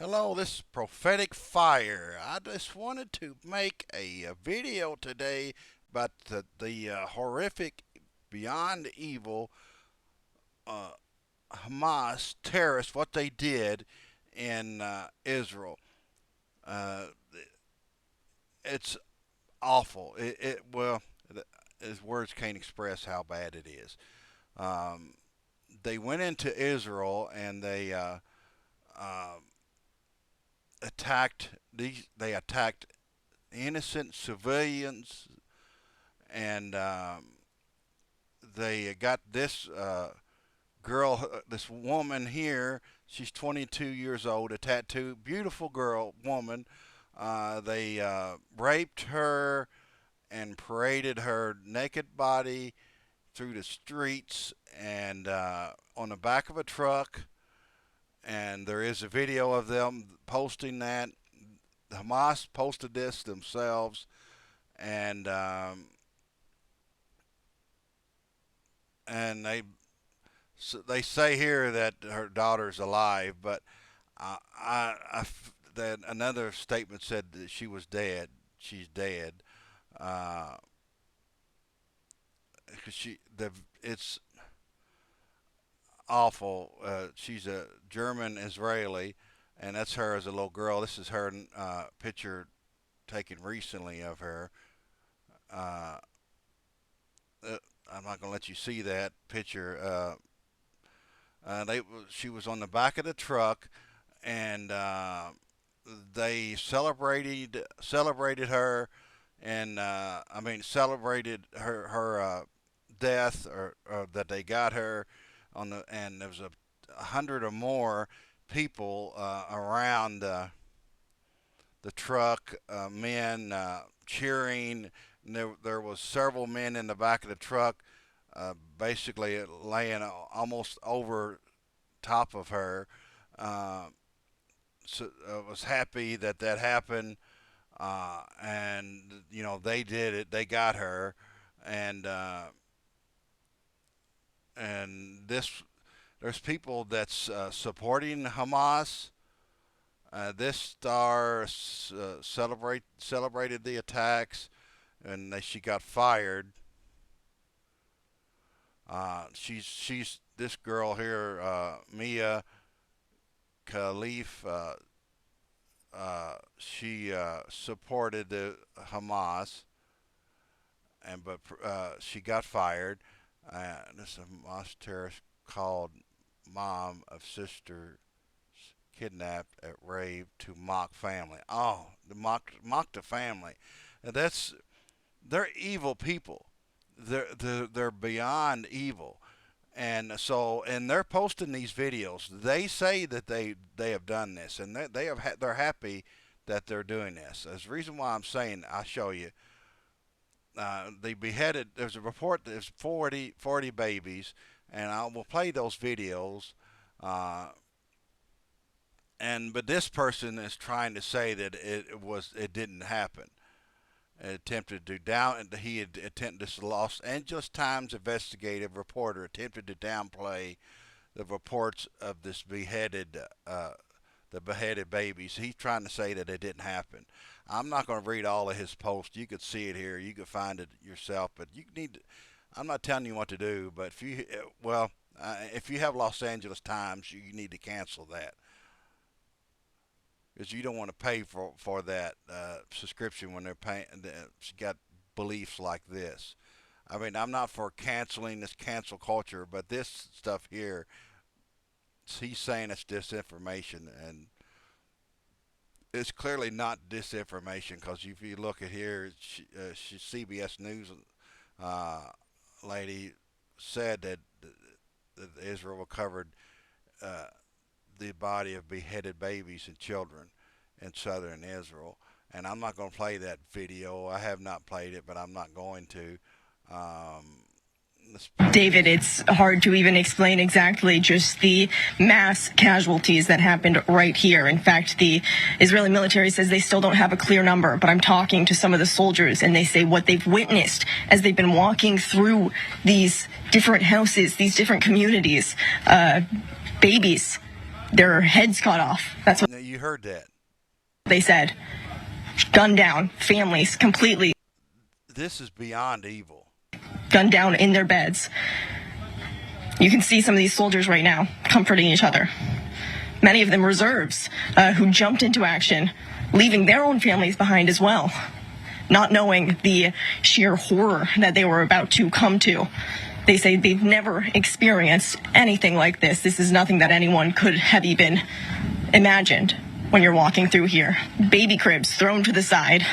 Hello, this is Prophetic Fire. I just wanted to make a video today about the horrific, beyond evil uh, Hamas terrorists, what they did in Israel. Uh, it's awful. His words can't express how bad it is. Um, they went into Israel and they uh, attacked these. They attacked innocent civilians, and they got this girl, this woman here. She's 22 years old, a tattoo, beautiful girl, woman. They raped her and paraded her naked body through the streets and on the back of a truck. And there is a video of them posting that. Hamas posted this themselves, and they they say here that her daughter's alive, but that another statement said that she was dead. She's dead. Uh, 'Cause it's awful. She's a German Israeli, and that's her as a little girl. This is her picture taken recently of her. Uh, I'm not gonna let you see that picture. She was on the back of the truck, and they celebrated her, and celebrated her death, or that they got her on the. And there was a hundred or more people around the truck, men cheering. And there was several men in the back of the truck, basically laying almost over top of her. Uh, so I was happy that that happened, and they did it. They got her, and this there's people that's supporting Hamas. This star celebrated the attacks, and she got fired. She's this girl here, Mia Khalif. She supported the Hamas, but she got fired. This Hamas terrorist called mom of sister kidnapped at rave to mock family. Oh, the mock the family. And they're evil people. They're beyond evil. And they're posting these videos. They say that they have done this, and they're happy that they're doing this. There's a reason why I'm saying. I'll show you. They beheaded. There's a report that there's 40 babies, and I will play those videos. Uh, but this person is trying to say that it didn't happen. Attempted to down he had attempted this Los Angeles Times investigative reporter attempted to downplay the reports of this the beheaded babies. He's trying to say that it didn't happen. I'm not going to read all of his posts. You could see it here. You could find it yourself. But you need to, I'm not telling you what to do. But if you have Los Angeles Times, you need to cancel that, because you don't want to pay for that subscription when they're paying. She got beliefs like this. I mean, I'm not for canceling this cancel culture, but this stuff here, he's saying it's disinformation, and it's clearly not disinformation, because if you look at here, CBS News uh, lady said that Israel recovered uh, the body of beheaded babies and children in southern Israel. And I'm not going to play that video. I have not played it, but I'm not going to. Um, David, it's hard to even explain exactly just the mass casualties that happened right here. In fact, the Israeli military says they still don't have a clear number, but I'm talking to some of the soldiers, and they say what they've witnessed as they've been walking through these different houses, these different communities, babies their heads cut off. That's what Now, you heard that. they said. Gunned down, families completely This is beyond evil. gunned down in their beds. You can see some of these soldiers right now comforting each other. Many of them reserves who jumped into action, leaving their own families behind as well, not knowing the sheer horror that they were about to come to. They say they've never experienced anything like this. This is nothing that anyone could have even imagined when you're walking through here. Baby cribs thrown to the side.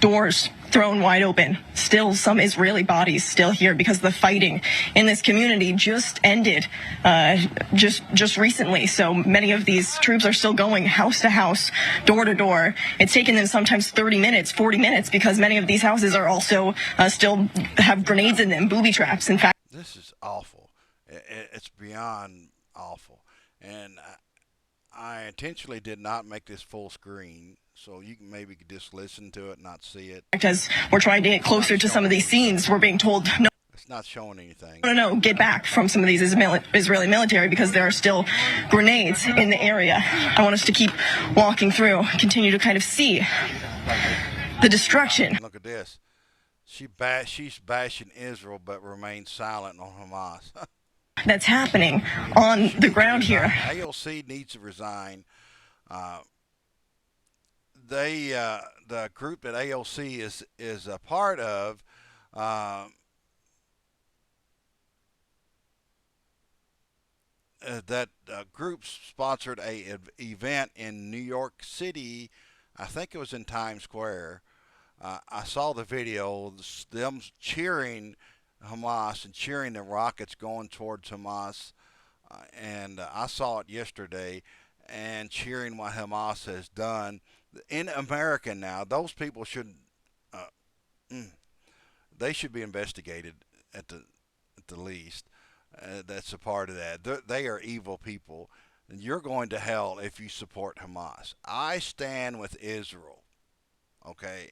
Doors thrown wide open. Still some Israeli bodies still here because the fighting in this community just ended just recently. So many of these troops are still going house to house, door to door. It's taken them sometimes 30 minutes, 40 minutes because many of these houses are also still have grenades in them, booby traps. In fact, This is awful. It's beyond awful. And I intentionally did not make this full screen, so you can maybe just listen to it, not see it. as we're trying to get closer to some of these scenes, we're being told, no, It's not showing anything. no, get back from some of these Israeli military because there are still grenades in the area. I want us to keep walking through, continue to kind of see the destruction Look at this. She's bashing Israel, but remains silent on Hamas. that's happening on the ground here. AOC needs to resign. The group that AOC is a part of, that group sponsored a event in New York City. I think it was in Times Square. I saw the video, them cheering Hamas and cheering the rockets going towards Hamas, and I saw it yesterday, and cheering what Hamas has done in America now. Those people should, they should be investigated at the least. That's a part of that. They are evil people, and you're going to hell if you support Hamas. I stand with Israel, okay?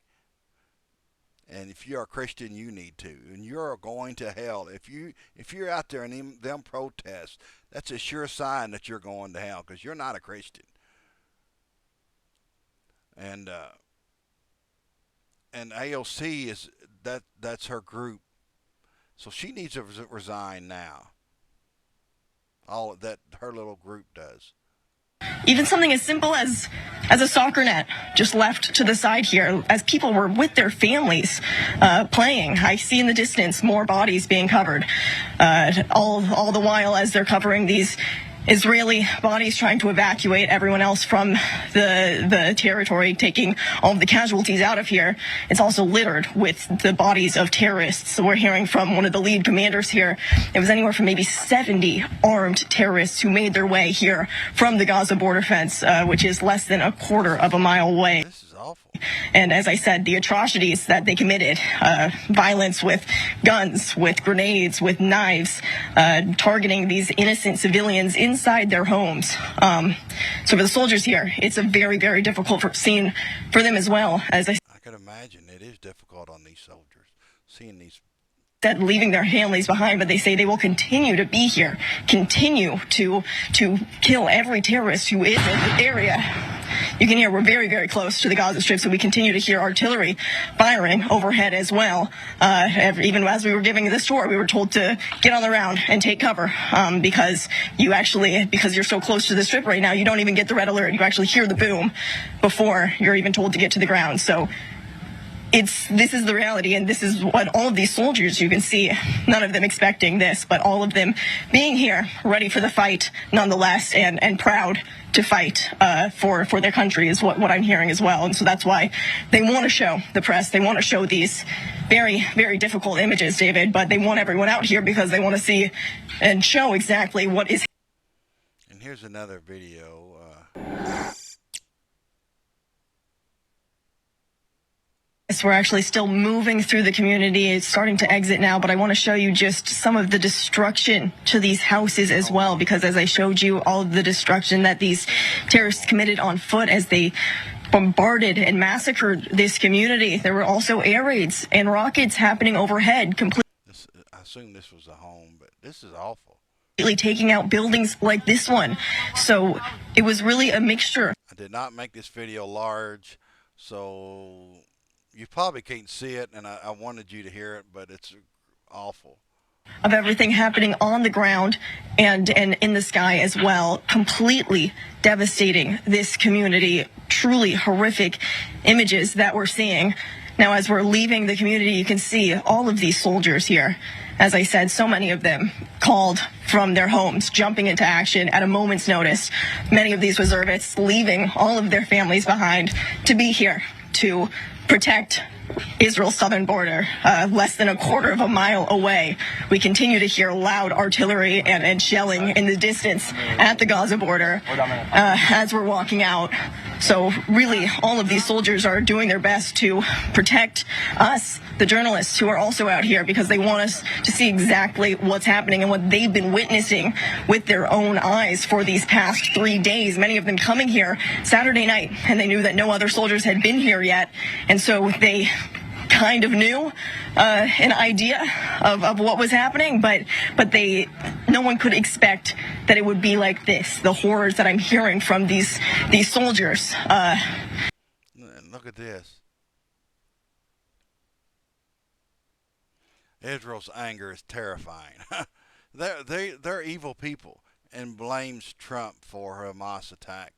And if you're a Christian, you need to. And you're going to hell. If you're out there in them protests, that's a sure sign that you're going to hell because you're not a Christian. And AOC is that's her group. So she needs to resign now. All that her little group does. Even something as simple as a soccer net just left to the side here as people were with their families playing. I see in the distance more bodies being covered. All the while as they're covering these Israeli bodies trying to evacuate everyone else from the territory, taking all of the casualties out of here. It's also littered with the bodies of terrorists. So we're hearing from one of the lead commanders here. It was anywhere from maybe 70 armed terrorists who made their way here from the Gaza border fence, which is less than a quarter of a mile away. This is awful. And as I said, the atrocities that they committed, violence with guns, with grenades, with knives, targeting these innocent civilians inside their homes. So for the soldiers here, it's a very, very difficult scene for them as well. As I can imagine it is difficult on these soldiers, seeing these said, leaving their families behind, but they say they will continue to be here, continue to kill every terrorist who is in the area. You can hear we're very, very close to the Gaza Strip, so we continue to hear artillery firing overhead as well. Even as we were giving this tour, we were told to get on the ground and take cover because you're so close to the Strip right now, you don't even get the red alert. You actually hear the boom before you're even told to get to the ground. So this is the reality, and this is what all of these soldiers, you can see, none of them expecting this, but all of them being here, ready for the fight nonetheless, and proud to fight for their country is what I'm hearing as well. And so that's why they want to show the press, they want to show these very, very difficult images, David, but they want everyone out here because they want to see and show exactly what is. And here's another video. We're actually still moving through the community. It's starting to exit now, but I want to show you just some of the destruction to these houses as well, because as I showed you, all of the destruction that these terrorists committed on foot as they bombarded and massacred this community. There were also air raids and rockets happening overhead. I assume this was a home, but this is awful. taking out buildings like this one. So it was really a mixture. I did not make this video large, so you probably can't see it, and I wanted you to hear it, but it's awful. Of everything happening on the ground and in the sky as well, completely devastating this community. Truly horrific images that we're seeing. Now, as we're leaving the community, you can see all of these soldiers here. As I said, so many of them called from their homes, jumping into action at a moment's notice. Many of these reservists leaving all of their families behind to be here to protect Israel's southern border, less than a quarter of a mile away. We continue to hear loud artillery and shelling in the distance at the Gaza border as we're walking out. So really, all of these soldiers are doing their best to protect us, the journalists who are also out here, because they want us to see exactly what's happening and what they've been witnessing with their own eyes for these past 3 days. Many of them coming here Saturday night, and they knew that no other soldiers had been here yet. And so they kind of knew an idea of what was happening, but no one could expect that it would be like this. The horrors that I'm hearing from these soldiers. Look at this. Israel's anger is terrifying. They're evil people, and blames Trump for Hamas attack.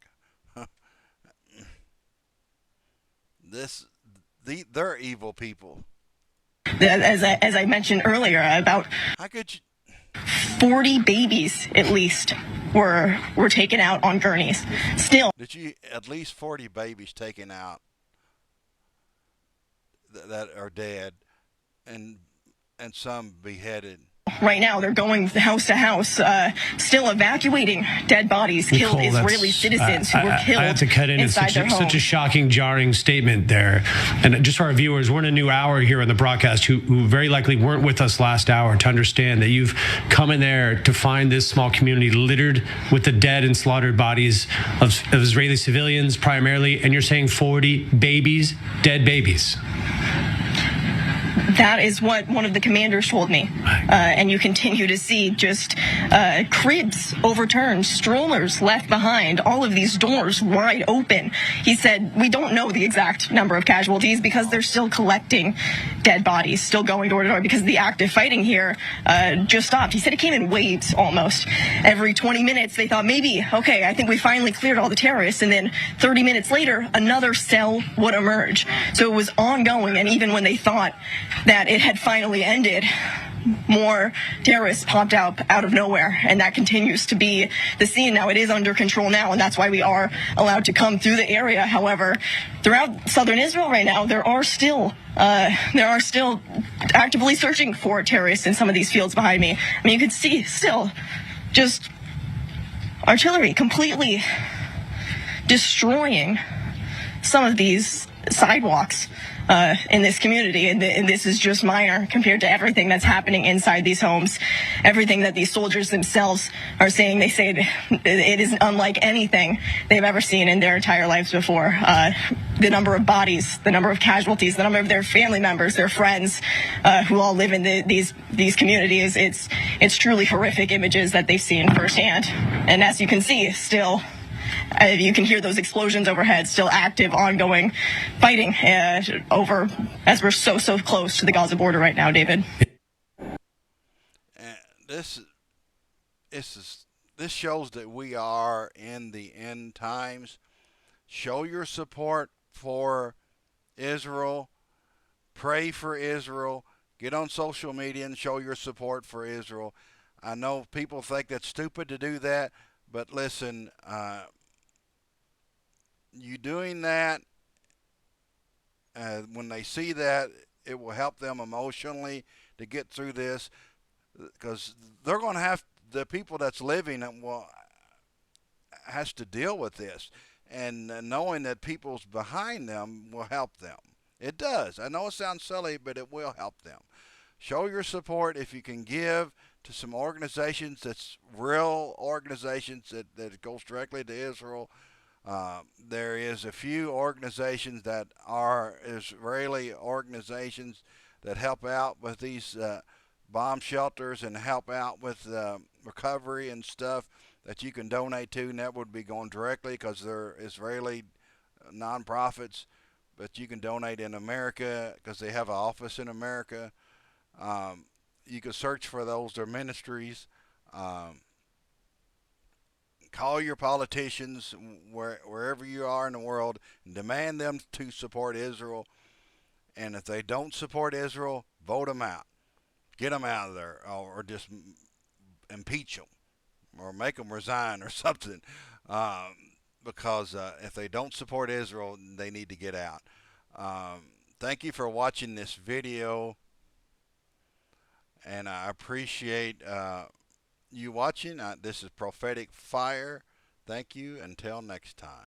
They're evil people. As I mentioned earlier, about How could you? 40 babies at least were taken out on gurneys. Still, Did you at least 40 babies taken out that are dead, and some beheaded? right now, they're going house to house, still evacuating dead bodies, killed Nicole, Israeli citizens who were killed I have to cut in. It's inside their home. such a shocking, jarring statement there. And just for our viewers, we're in a new hour here on the broadcast who very likely weren't with us last hour, to understand that you've come in there to find this small community littered with the dead and slaughtered bodies of Israeli civilians primarily, and you're saying 40 babies, dead babies. That is what one of the commanders told me. And you continue to see just cribs overturned, strollers left behind, all of these doors wide open. He said, we don't know the exact number of casualties because they're still collecting dead bodies, still going door to door because the active fighting here just stopped. He said it came in waves almost. Every 20 minutes, they thought maybe, okay, I think we finally cleared all the terrorists. And then 30 minutes later, another cell would emerge. So it was ongoing. And even when they thought that it had finally ended, more terrorists popped out of nowhere, and that continues to be the scene. Now it is under control now, and that's why we are allowed to come through the area. However, throughout southern Israel right now, there are still actively searching for terrorists in some of these fields behind me. I mean, you can see still just artillery completely destroying some of these sidewalks in this community, and this is just minor compared to everything that's happening inside these homes. Everything that these soldiers themselves are saying, they say it is unlike anything they've ever seen in their entire lives before. The number of bodies, the number of casualties, the number of their family members, their friends, who all live in these communities. It's truly horrific images that they've seen firsthand. And as you can see, still, you can hear those explosions overhead, still active, ongoing fighting over, as we're so close to the Gaza border right now, David. This shows that we are in the end times. Show your support for Israel. Pray for Israel. Get on social media and show your support for Israel. I know people think that's stupid to do that, but listen, you doing that, when they see that, it will help them emotionally to get through this, because they're going to have, the people that's living it has to deal with this, and knowing that people's behind them will help them. It does. I know it sounds silly, but it will help them. Show your support if you can give to some organizations that's real organizations that goes directly to Israel. There is a few organizations that are Israeli organizations that help out with these bomb shelters and help out with recovery and stuff that you can donate to, and that would be going directly because they're Israeli nonprofits. But you can donate in America because they have an office in America. Um, you can search for those. Their ministries. Um, Call your politicians wherever you are in the world and demand them to support Israel. And if they don't support Israel, vote them out. Get them out of there, or just impeach them, or make them resign, or something. Um, because if they don't support Israel, they need to get out. Thank you for watching this video, and I appreciate you watching. This is Prophetic Fire. Thank you. Until next time.